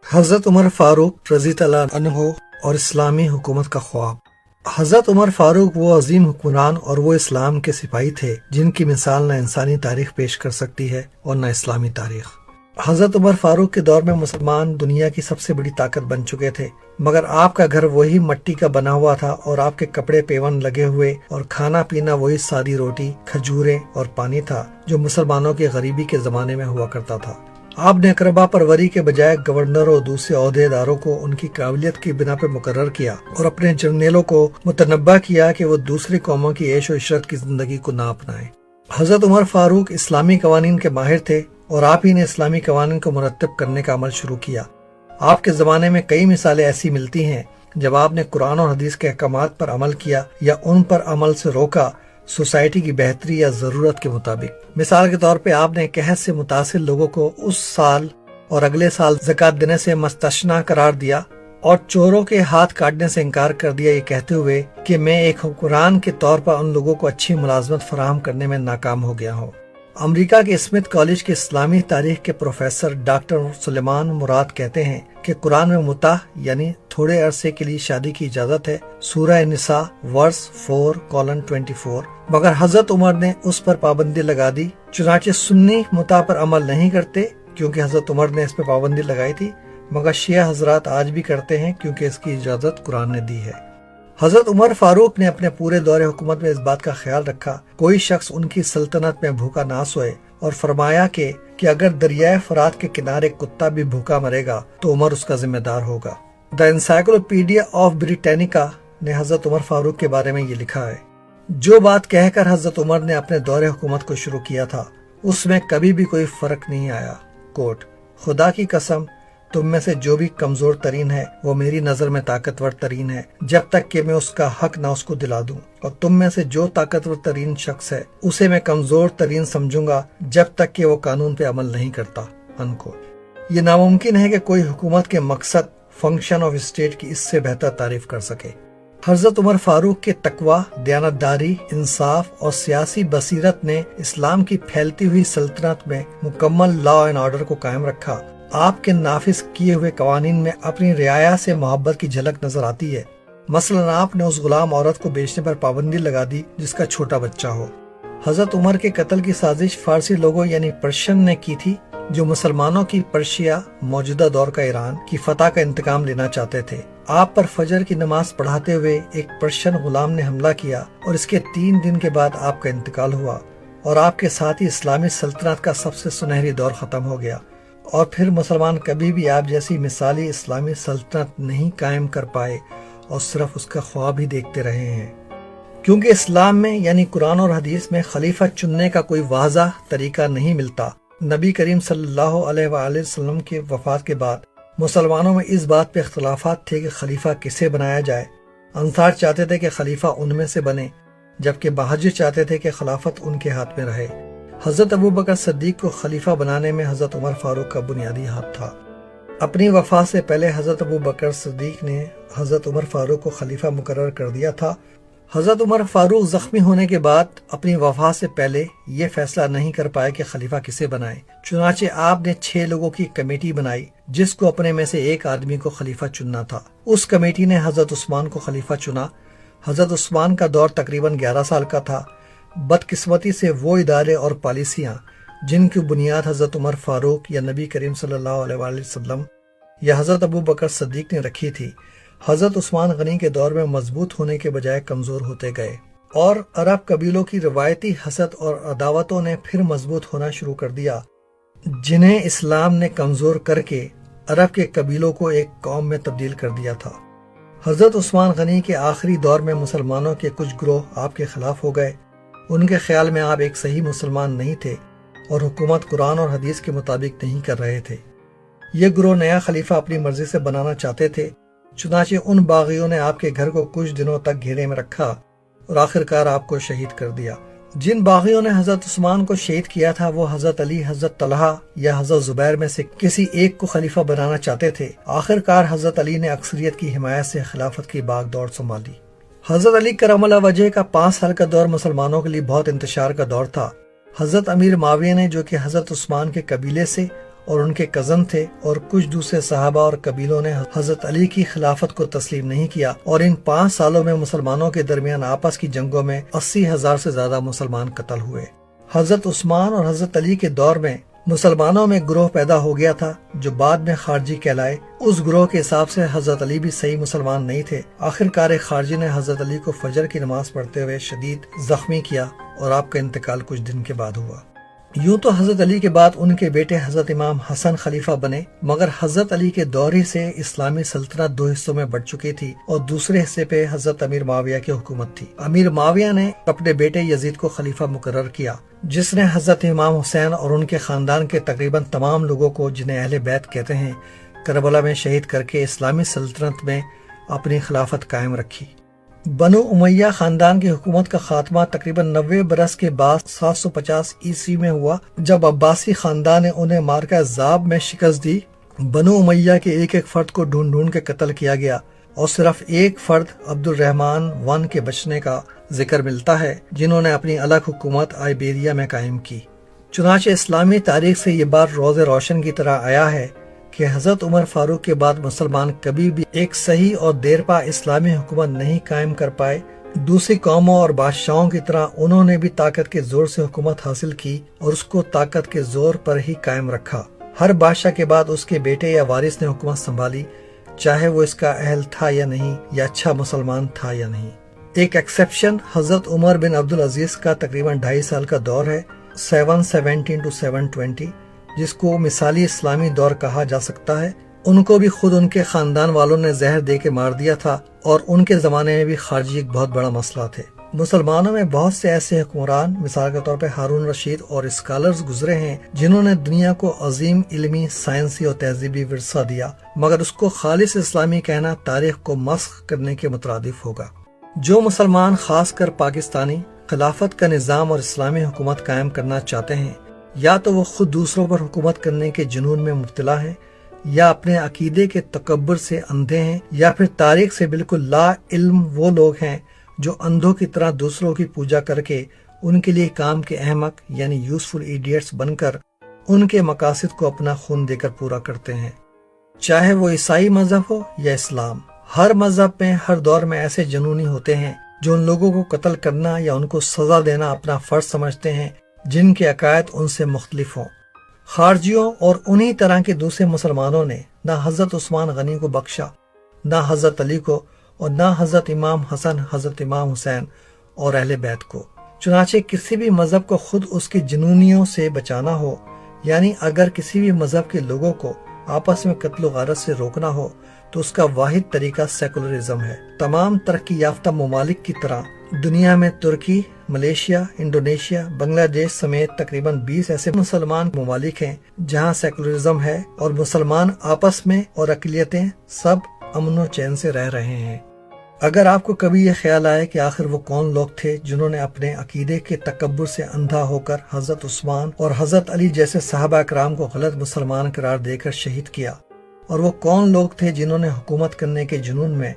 حضرت عمر فاروق رضی اللہ عنہ اور اسلامی حکومت کا خواب۔ حضرت عمر فاروق وہ عظیم حکمران اور وہ اسلام کے سپاہی تھے جن کی مثال نہ انسانی تاریخ پیش کر سکتی ہے اور نہ اسلامی تاریخ۔ حضرت عمر فاروق کے دور میں مسلمان دنیا کی سب سے بڑی طاقت بن چکے تھے، مگر آپ کا گھر وہی مٹی کا بنا ہوا تھا اور آپ کے کپڑے پیون لگے ہوئے اور کھانا پینا وہی سادی روٹی، کھجوریں اور پانی تھا جو مسلمانوں کی غریبی کے زمانے میں ہوا کرتا تھا۔ آپ نے اقربا پروری کے بجائے گورنر اور دوسرے عہدے داروں کو ان کی قابلیت کی بنا پر مقرر کیا اور اپنے جرنیلوں کو متنبہ کیا کہ وہ دوسری قوموں کی عیش و عشرت کی زندگی کو نہ اپنائیں۔ حضرت عمر فاروق اسلامی قوانین کے ماہر تھے اور آپ ہی نے اسلامی قوانین کو مرتب کرنے کا عمل شروع کیا۔ آپ کے زمانے میں کئی مثالیں ایسی ملتی ہیں جب آپ نے قرآن اور حدیث کے احکامات پر عمل کیا یا ان پر عمل سے روکا، سوسائٹی کی بہتری یا ضرورت کے مطابق۔ مثال کے طور پہ آپ نے قحط سے متاثر لوگوں کو اس سال اور اگلے سال زکوٰۃ دینے سے مستثنیٰ قرار دیا اور چوروں کے ہاتھ کاٹنے سے انکار کر دیا، یہ کہتے ہوئے کہ میں ایک حکمران کے طور پر ان لوگوں کو اچھی ملازمت فراہم کرنے میں ناکام ہو گیا ہوں۔ امریکہ کے اسمتھ کالج کے اسلامی تاریخ کے پروفیسر ڈاکٹر سلیمان مراد کہتے ہیں کہ قرآن میں متع یعنی تھوڑے عرصے کے لیے شادی کی اجازت ہے، سورہ نساء ورس 4:24، مگر حضرت عمر نے اس پر پابندی لگا دی۔ چنانچہ سنی متع پر عمل نہیں کرتے کیونکہ حضرت عمر نے اس پر پابندی لگائی تھی، مگر شیعہ حضرات آج بھی کرتے ہیں کیونکہ اس کی اجازت قرآن نے دی ہے۔ حضرت عمر فاروق نے اپنے پورے دور حکومت میں اس بات کا خیال رکھا کوئی شخص ان کی سلطنت میں بھوکا نہ سوئے، اور فرمایا کہ اگر دریائے فرات کے کنارے کتا بھی بھوکا مرے گا تو عمر اس کا ذمہ دار ہوگا۔ دی انسائکلوپیڈیا آف بریٹینیکا نے حضرت عمر فاروق کے بارے میں یہ لکھا ہے: جو بات کہہ کر حضرت عمر نے اپنے دور حکومت کو شروع کیا تھا اس میں کبھی بھی کوئی فرق نہیں آیا۔ کوٹ: خدا کی قسم تم میں سے جو بھی کمزور ترین ہے وہ میری نظر میں طاقتور ترین ہے جب تک کہ میں اس کا حق نہ اس کو دلا دوں، اور تم میں سے جو طاقتور ترین شخص ہے اسے میں کمزور ترین سمجھوں گا جب تک کہ وہ قانون پہ عمل نہیں کرتا۔ یہ ناممکن ہے کہ کوئی حکومت کے مقصد فنکشن آف اسٹیٹ کی اس سے بہتر تعریف کر سکے۔ حضرت عمر فاروق کے تقوی، دیانتداری، انصاف اور سیاسی بصیرت نے اسلام کی پھیلتی ہوئی سلطنت میں مکمل لا اینڈ آرڈر کو قائم رکھا۔ آپ کے نافذ کیے ہوئے قوانین میں اپنی رعایا سے محبت کی جھلک نظر آتی ہے۔ مثلا آپ نے اس غلام عورت کو بیچنے پر پابندی لگا دی جس کا چھوٹا بچہ ہو۔ حضرت عمر کے قتل کی سازش فارسی لوگوں یعنی پرشین نے کی تھی جو مسلمانوں کی پرشیا، موجودہ دور کا ایران کی فتح کا انتقام لینا چاہتے تھے۔ آپ پر فجر کی نماز پڑھاتے ہوئے ایک پرشین غلام نے حملہ کیا اور اس کے 3 دن کے بعد آپ کا انتقال ہوا، اور آپ کے ساتھ ہی اسلامی سلطنت کا سب سے سنہری دور ختم ہو گیا، اور پھر مسلمان کبھی بھی آپ جیسی مثالی اسلامی سلطنت نہیں قائم کر پائے اور صرف اس کا خواب ہی دیکھتے رہے ہیں۔ کیونکہ اسلام میں یعنی قرآن اور حدیث میں خلیفہ چننے کا کوئی واضح طریقہ نہیں ملتا۔ نبی کریم صلی اللہ علیہ وآلہ وسلم کی وفات کے بعد مسلمانوں میں اس بات پہ اختلافات تھے کہ خلیفہ کسے بنایا جائے۔ انصار چاہتے تھے کہ خلیفہ ان میں سے بنے، جبکہ مہاجر چاہتے تھے کہ خلافت ان کے ہاتھ میں رہے۔ حضرت ابوبکر صدیق کو خلیفہ بنانے میں حضرت عمر فاروق کا بنیادی ہاتھ تھا۔ اپنی وفات سے پہلے حضرت ابوبکر صدیق نے حضرت عمر فاروق کو خلیفہ مقرر کر دیا تھا۔ حضرت عمر فاروق زخمی ہونے کے بعد اپنی وفات سے پہلے یہ فیصلہ نہیں کر پائے کہ خلیفہ کسے بنائے، چنانچہ آپ نے 6 لوگوں کی کمیٹی بنائی جس کو اپنے میں سے ایک آدمی کو خلیفہ چننا تھا۔ اس کمیٹی نے حضرت عثمان کو خلیفہ چنا۔ حضرت عثمان کا دور تقریباً 11 سال کا تھا۔ بدقسمتی سے وہ ادارے اور پالیسیاں جن کی بنیاد حضرت عمر فاروق یا نبی کریم صلی اللہ علیہ وآلہ وسلم یا حضرت ابوبکر صدیق نے رکھی تھی، حضرت عثمان غنی کے دور میں مضبوط ہونے کے بجائے کمزور ہوتے گئے، اور عرب قبیلوں کی روایتی حسد اور عداوتوں نے پھر مضبوط ہونا شروع کر دیا، جنہیں اسلام نے کمزور کر کے عرب کے قبیلوں کو ایک قوم میں تبدیل کر دیا تھا۔ حضرت عثمان غنی کے آخری دور میں مسلمانوں کے کچھ گروہ آپ کے خلاف ہو گئے۔ ان کے خیال میں آپ ایک صحیح مسلمان نہیں تھے اور حکومت قرآن اور حدیث کے مطابق نہیں کر رہے تھے۔ یہ گروہ نیا خلیفہ اپنی مرضی سے بنانا چاہتے تھے، چنانچہ ان باغیوں نے آپ کے گھر کو کچھ دنوں تک گھیرے میں رکھا اور آخرکار آپ کو شہید کر دیا۔ جن باغیوں نے حضرت عثمان کو شہید کیا تھا وہ حضرت علی، حضرت طلحہ یا حضرت زبیر میں سے کسی ایک کو خلیفہ بنانا چاہتے تھے۔ آخرکار حضرت علی نے اکثریت کی حمایت سے خلافت کی باغ دوڑ سنبھالی۔ حضرت علی کرم اللہ وجہ کا 5 سال کا دور مسلمانوں کے لیے بہت انتشار کا دور تھا۔ حضرت امیر معاویہ نے جو کہ حضرت عثمان کے قبیلے سے اور ان کے کزن تھے، اور کچھ دوسرے صحابہ اور قبیلوں نے حضرت علی کی خلافت کو تسلیم نہیں کیا، اور ان 5 سالوں میں مسلمانوں کے درمیان آپس کی جنگوں میں 80,000 سے زیادہ مسلمان قتل ہوئے۔ حضرت عثمان اور حضرت علی کے دور میں مسلمانوں میں گروہ پیدا ہو گیا تھا جو بعد میں خارجی کہلائے۔ اس گروہ کے حساب سے حضرت علی بھی صحیح مسلمان نہیں تھے۔ آخرکار ایک خارجی نے حضرت علی کو فجر کی نماز پڑھتے ہوئے شدید زخمی کیا اور آپ کا انتقال کچھ دن کے بعد ہوا۔ یوں تو حضرت علی کے بعد ان کے بیٹے حضرت امام حسن خلیفہ بنے، مگر حضرت علی کے دور ہی سے اسلامی سلطنت 2 حصوں میں بٹ چکی تھی اور دوسرے حصے پہ حضرت امیر معاویہ کی حکومت تھی۔ امیر معاویہ نے اپنے بیٹے یزید کو خلیفہ مقرر کیا، جس نے حضرت امام حسین اور ان کے خاندان کے تقریباً تمام لوگوں کو، جنہیں اہل بیت کہتے ہیں، کربلا میں شہید کر کے اسلامی سلطنت میں اپنی خلافت قائم رکھی۔ بنو امیہ خاندان کی حکومت کا خاتمہ تقریباً 90 برس کے بعد 750 عیسوی میں ہوا، جب عباسی خاندان نے انہیں مارکہ زاب میں شکست دی۔ بنو امیہ کے ایک ایک فرد کو ڈھونڈ ڈھونڈ کے قتل کیا گیا، اور صرف ایک فرد عبد الرحمن ون کے بچنے کا ذکر ملتا ہے، جنہوں نے اپنی الگ حکومت آئیبیریا میں قائم کی۔ چنانچہ اسلامی تاریخ سے یہ بات روز روشن کی طرح آیا ہے کہ حضرت عمر فاروق کے بعد مسلمان کبھی بھی ایک صحیح اور دیرپا اسلامی حکومت نہیں قائم کر پائے۔ دوسری قوموں اور بادشاہوں کی طرح انہوں نے بھی طاقت کے زور سے حکومت حاصل کی اور اس کو طاقت کے زور پر ہی قائم رکھا۔ ہر بادشاہ کے بعد اس کے بیٹے یا وارث نے حکومت سنبھالی، چاہے وہ اس کا اہل تھا یا نہیں، یا اچھا مسلمان تھا یا نہیں۔ ایک ایکسیپشن حضرت عمر بن عبدالعزیز کا تقریباً 2.5 سال کا دور ہے، 717 to 720، جس کو مثالی اسلامی دور کہا جا سکتا ہے۔ ان کو بھی خود ان کے خاندان والوں نے زہر دے کے مار دیا تھا، اور ان کے زمانے میں بھی خارجی ایک بہت بڑا مسئلہ تھے۔ مسلمانوں میں بہت سے ایسے حکمران، مثال کے طور پہ ہارون رشید اور اسکالرز گزرے ہیں، جنہوں نے دنیا کو عظیم علمی، سائنسی اور تہذیبی ورثہ دیا، مگر اس کو خالص اسلامی کہنا تاریخ کو مسخ کرنے کے مترادف ہوگا۔ جو مسلمان، خاص کر پاکستانی، خلافت کا نظام اور اسلامی حکومت قائم کرنا چاہتے ہیں، یا تو وہ خود دوسروں پر حکومت کرنے کے جنون میں مبتلا ہیں، یا اپنے عقیدے کے تکبر سے اندھے ہیں، یا پھر تاریخ سے بالکل لا علم وہ لوگ ہیں جو اندھوں کی طرح دوسروں کی پوجا کر کے ان کے لیے کام کے احمق یعنی یوزفل ایڈیٹس بن کر ان کے مقاصد کو اپنا خون دے کر پورا کرتے ہیں۔ چاہے وہ عیسائی مذہب ہو یا اسلام، ہر مذہب میں ہر دور میں ایسے جنونی ہوتے ہیں جو ان لوگوں کو قتل کرنا یا ان کو سزا دینا اپنا فرض سمجھتے ہیں جن کے عقائد ان سے مختلف ہوں۔ خارجیوں اور انہی طرح کے دوسرے مسلمانوں نے نہ حضرت عثمان غنی کو بخشا، نہ حضرت علی کو، اور نہ حضرت امام حسن، حضرت امام حسین اور اہل بیت کو۔ چنانچہ کسی بھی مذہب کو خود اس کی جنونیوں سے بچانا ہو، یعنی اگر کسی بھی مذہب کے لوگوں کو آپس میں قتل و غارت سے روکنا ہو تو اس کا واحد طریقہ سیکولرزم ہے۔ تمام ترقی یافتہ ممالک کی طرح دنیا میں ترکی، ملیشیا، انڈونیشیا، بنگلہ دیش سمیت تقریباً 20 ایسے مسلمان ممالک ہیں جہاں سیکولرزم ہے اور مسلمان آپس میں اور اقلیتیں سب امن و چین سے رہ رہے ہیں۔ اگر آپ کو کبھی یہ خیال آئے کہ آخر وہ کون لوگ تھے جنہوں نے اپنے عقیدے کے تکبر سے اندھا ہو کر حضرت عثمان اور حضرت علی جیسے صحابہ اکرام کو غلط مسلمان قرار دے کر شہید کیا، اور وہ کون لوگ تھے جنہوں نے حکومت کرنے کے جنون میں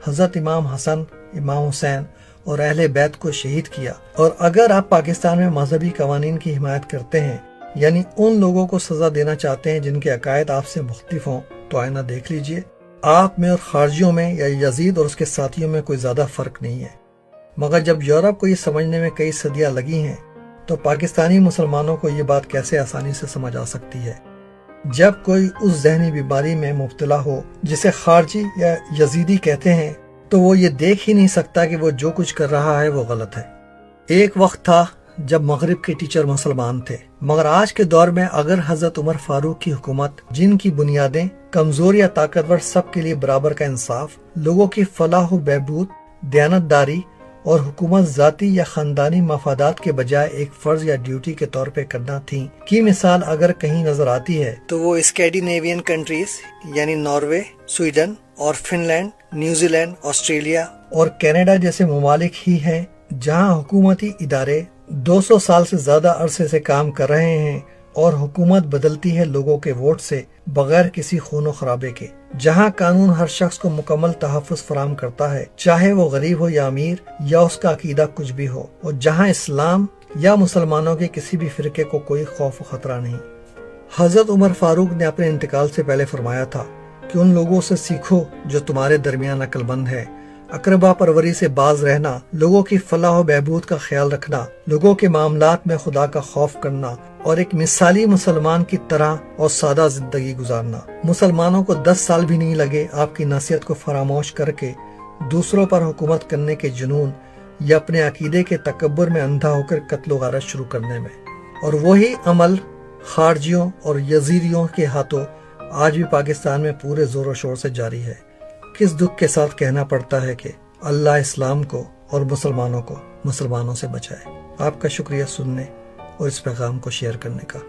حضرت امام حسن، امام حسین اور اہل بیت کو شہید کیا، اور اگر آپ پاکستان میں مذہبی قوانین کی حمایت کرتے ہیں، یعنی ان لوگوں کو سزا دینا چاہتے ہیں جن کے عقائد آپ سے مختلف ہوں، تو آئینہ دیکھ لیجئے، آپ میں اور خارجیوں میں یا یزید اور اس کے ساتھیوں میں کوئی زیادہ فرق نہیں ہے۔ مگر جب یورپ کو یہ سمجھنے میں کئی صدیاں لگی ہیں تو پاکستانی مسلمانوں کو یہ بات کیسے آسانی سے سمجھ آ سکتی ہے؟ جب کوئی اس ذہنی بیماری میں مبتلا ہو جسے خارجی یا یزیدی کہتے ہیں، تو وہ یہ دیکھ ہی نہیں سکتا کہ وہ جو کچھ کر رہا ہے وہ غلط ہے۔ ایک وقت تھا جب مغرب کے ٹیچر مسلمان تھے، مگر آج کے دور میں اگر حضرت عمر فاروق کی حکومت، جن کی بنیادیں کمزور یا طاقتور سب کے لیے برابر کا انصاف، لوگوں کی فلاح و بہبود، دیانتداری اور حکومت ذاتی یا خاندانی مفادات کے بجائے ایک فرض یا ڈیوٹی کے طور پہ کرنا تھی کی مثال اگر کہیں نظر آتی ہے تو وہ اسکینڈینیوین کنٹریز یعنی ناروے، سویڈن اور Finland, New Zealand, Australia اور کینیڈا جیسے ممالک ہی ہیں جہاں حکومتی ادارے 200 سال سے زیادہ عرصے سے کام کر رہے ہیں اور حکومت بدلتی ہے لوگوں کے ووٹ سے بغیر کسی خون و خرابے کے، جہاں قانون ہر شخص کو مکمل تحفظ فراہم کرتا ہے، چاہے وہ غریب ہو یا امیر یا اس کا عقیدہ کچھ بھی ہو، اور جہاں اسلام یا مسلمانوں کے کسی بھی فرقے کو کوئی خوف و خطرہ نہیں۔ حضرت عمر فاروق نے اپنے انتقال سے پہلے فرمایا تھا کہ ان لوگوں سے سیکھو جو تمہارے درمیان عقل مند ہے، اقربا پروری سے باز رہنا، لوگوں کی فلاح و بہبود کا خیال رکھنا، لوگوں کے معاملات میں خدا کا خوف کرنا اور ایک مثالی مسلمان کی طرح اور سادہ زندگی گزارنا۔ مسلمانوں کو 10 سال بھی نہیں لگے آپ کی نصیحت کو فراموش کر کے دوسروں پر حکومت کرنے کے جنون یا اپنے عقیدے کے تکبر میں اندھا ہو کر قتل و غارت شروع کرنے میں، اور وہی عمل خارجیوں اور یزیدیوں کے ہاتھوں آج بھی پاکستان میں پورے زور و شور سے جاری ہے۔ کس دکھ کے ساتھ کہنا پڑتا ہے کہ اللہ اسلام کو اور مسلمانوں کو مسلمانوں سے بچائے۔ آپ کا شکریہ سننے اور اس پیغام کو شیئر کرنے کا۔